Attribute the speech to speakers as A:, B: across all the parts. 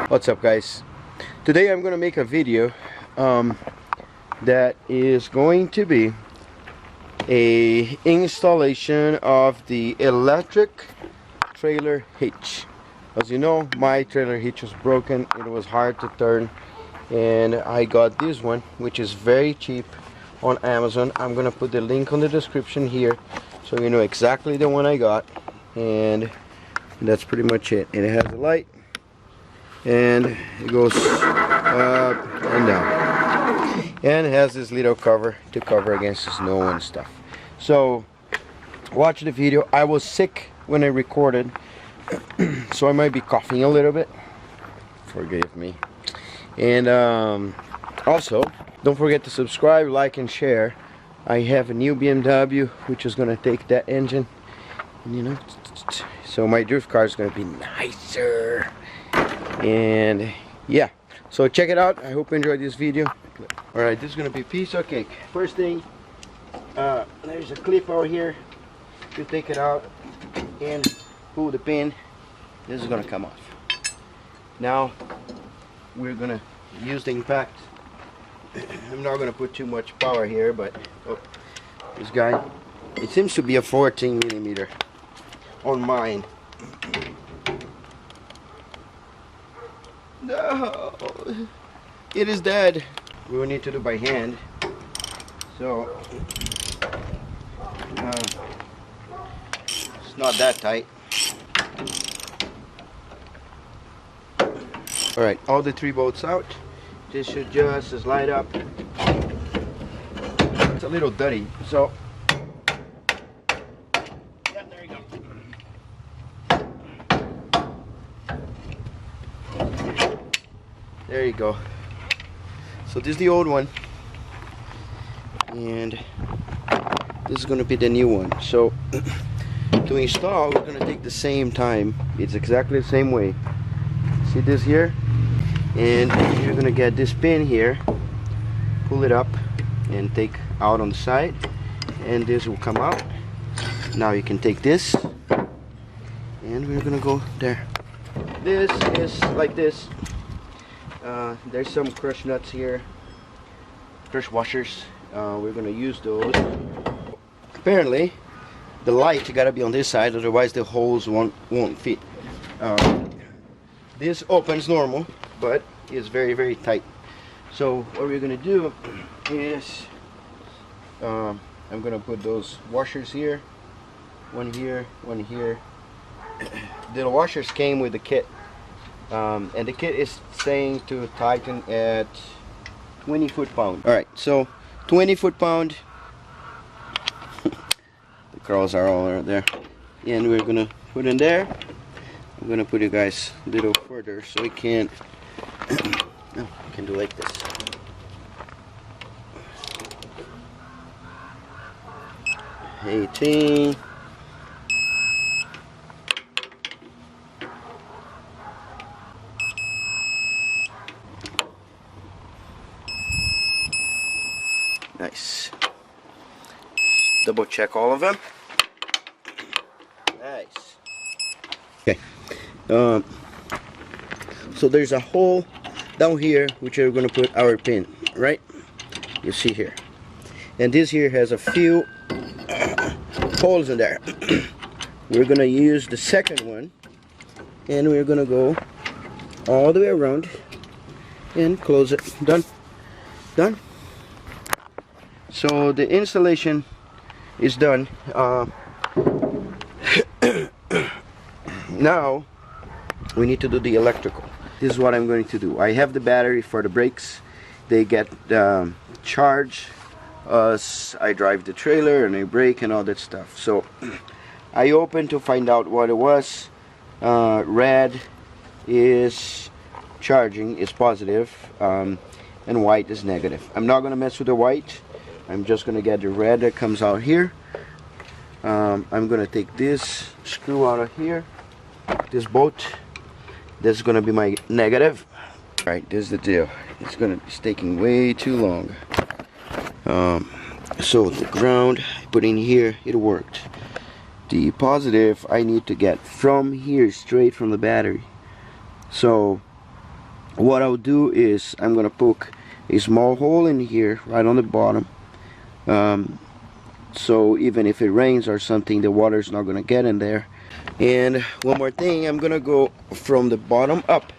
A: What's up, guys? Today I'm gonna make a video that is going to be a installation of the electric trailer hitch. As you know, my trailer hitch was broken. It was hard to turn, and I got this one, which is very cheap on Amazon. I'm gonna put the link on the description here so you know exactly the one I got, and that's pretty much it. And it has a light, and it goes up and down, and it has this little cover to cover against the snow and stuff. So watch the video. I was sick when I recorded, so I might be coughing a little bit, forgive me. And also don't forget to subscribe, like, and share. I have a new BMW which is gonna take that engine, you know, so my drift car is gonna be nicer. And yeah, so check it out. I hope you enjoyed this video. Alright, this is gonna be a piece of cake. First thing, there's a clip over here. You take it out and pull the pin. This is gonna come off. Now we're gonna use the impact. I'm not gonna put too much power here, but this guy, it seems to be a 14 millimeter on mine. No, it is dead. We will need to do by hand. So it's not that tight. All right, all the 3 bolts out. This should just slide up. It's a little dirty, so yeah, there you go. There you go. So this is the old one, and this is going to be the new one. So to install, we're going to take the same time. It's exactly the same way. See this here? And you're going to get this pin here, pull it up and take out on the side, and this will come out. Now you can take this, and we're going to go there. This is like this. There's some crush nuts here, crush washers. We're going to use those. Apparently the light got to be on this side, otherwise the holes won't fit. This opens normal, but it's very tight. So what we're going to do is I'm going to put those washers here, one here, one here. The washers came with the kit. And the kit is saying to tighten at 20 foot-pound. Alright, so 20 foot-pound. The curls are all right there. And we're gonna put in there. I'm gonna put you guys a little further so we can no, we can do like this. $18. Nice. Double check all of them. Nice. Okay. So there's a hole down here which we're going to put our pin, right? You see here. And this here has a few holes in there. We're going to use the second one, and we're going to go all the way around and close it. Done. Done. So the installation is done. Now we need to do the electrical. This is what I'm going to do. I have the battery for the brakes. They get charged as I drive the trailer and I brake and all that stuff. So I opened to find out what it was. Red is charging, is positive, and white is negative. I'm not going to mess with the white. I'm just going to get the red that comes out here. I'm going to take this screw out of here, this bolt. This is going to be my negative. Alright, this is the deal. It's taking way too long. So the ground I put in here, it worked. The positive I need to get from here, straight from the battery. So what I'll do is I'm gonna poke a small hole in here right on the bottom, so even if it rains or something, the water's not gonna get in there. And one more thing, I'm gonna go from the bottom up.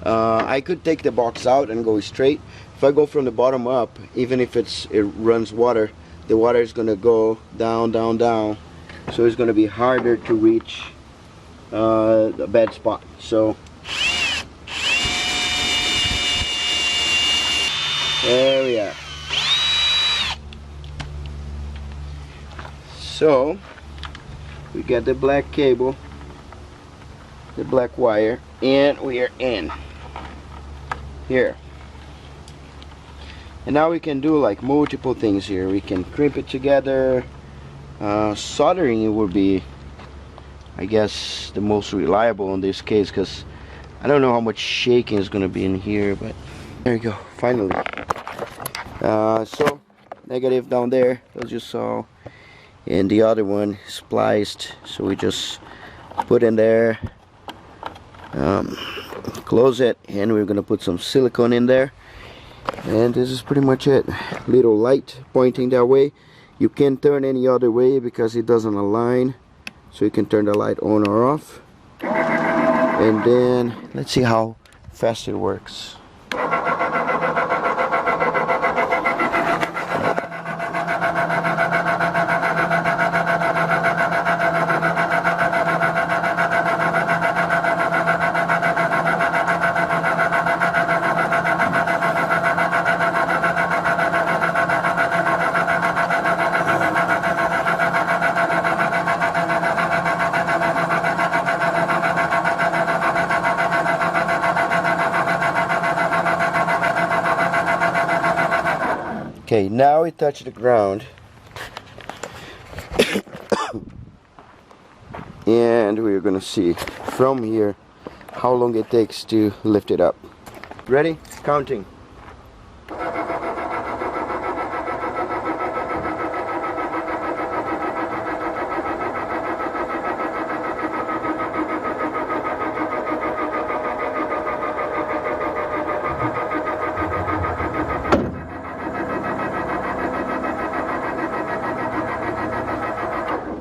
A: I could take the box out and go straight. If I go from the bottom up, even if it runs water, the water is gonna go down, down, down, so it's gonna be harder to reach the bad spot. So there we are. So we got the black cable, the black wire, and we are in here. And now we can do like multiple things here. We can crimp it together. Soldering it would be, I guess, the most reliable in this case, because I don't know how much shaking is going to be in here, but there you go, finally. So negative down there, as you saw, and the other one spliced, so we just put in there, close it, and we're gonna put some silicone in there, and this is pretty much it. Little light pointing that way. You can't turn any other way because it doesn't align, so you can turn the light on or off. And then let's see how fast it works. Okay, now it touched the ground. And we're gonna see from here how long it takes to lift it up. Ready? Counting.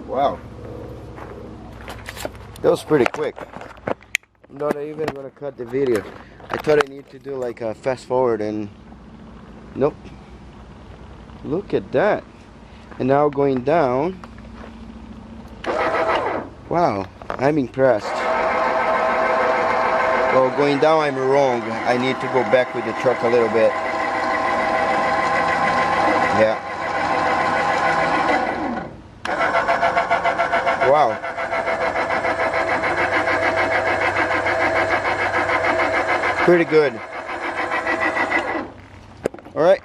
A: Wow, that was pretty quick. I'm not even gonna cut the video. I thought I need to do like a fast forward, and nope. Look at that. And now going down. Wow, I'm impressed. Well, going down I'm wrong. I need to go back with the truck a little bit. Yeah. Wow. Pretty good. Alright.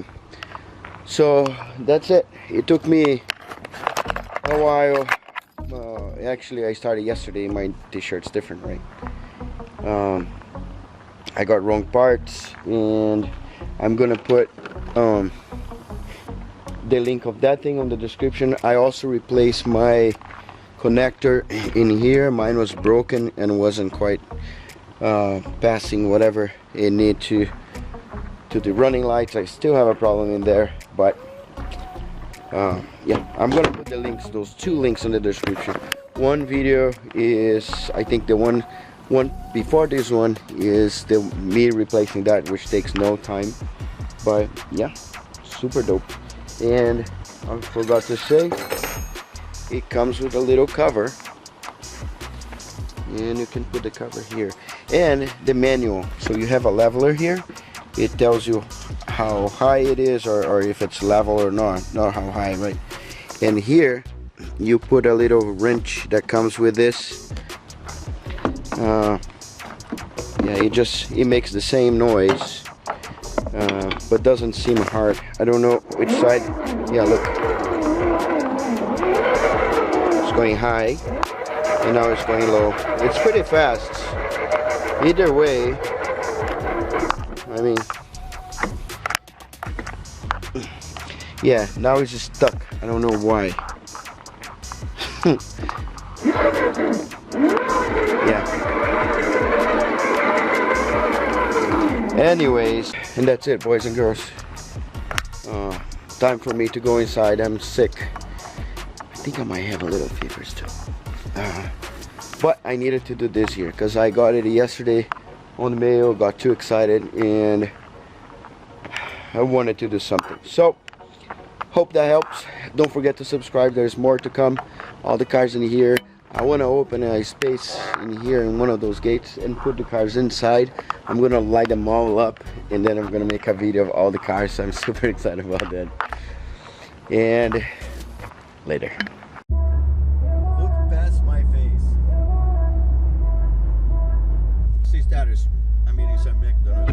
A: So that's it. It took me a while. Actually, I started yesterday. My t-shirt's different, right? I got wrong parts, and I'm gonna put the link of that thing on the description. I also replaced my connector in here. Mine was broken and wasn't quite passing whatever it need to the running lights. I still have a problem in there, but yeah, I'm gonna put the links, those two links in the description. One video is, I think the one before this one is me replacing that, which takes no time, but yeah, super dope. And I forgot to say, it comes with a little cover, and you can put the cover here, and the manual. So you have a leveler here. It tells you how high it is, or if it's level or not how high, right? And here you put a little wrench that comes with this. Yeah, it makes the same noise, but doesn't seem hard. I don't know which side. Yeah, look. Going high, and now it's going low. It's pretty fast. Either way, I mean, yeah, now it's just stuck. I don't know why. Yeah. Anyways, and that's it, boys and girls. Time for me to go inside. I'm sick. I think I might have a little fever still. But I needed to do this here because I got it yesterday on the mail, got too excited, and I wanted to do something. So, hope that helps. Don't forget to subscribe. There's more to come. All the cars in here. I want to open a space in here in one of those gates and put the cars inside. I'm going to light them all up, and then I'm going to make a video of all the cars. So I'm super excited about that. And later. Look past my face. See status. I'm eating some McDonald's.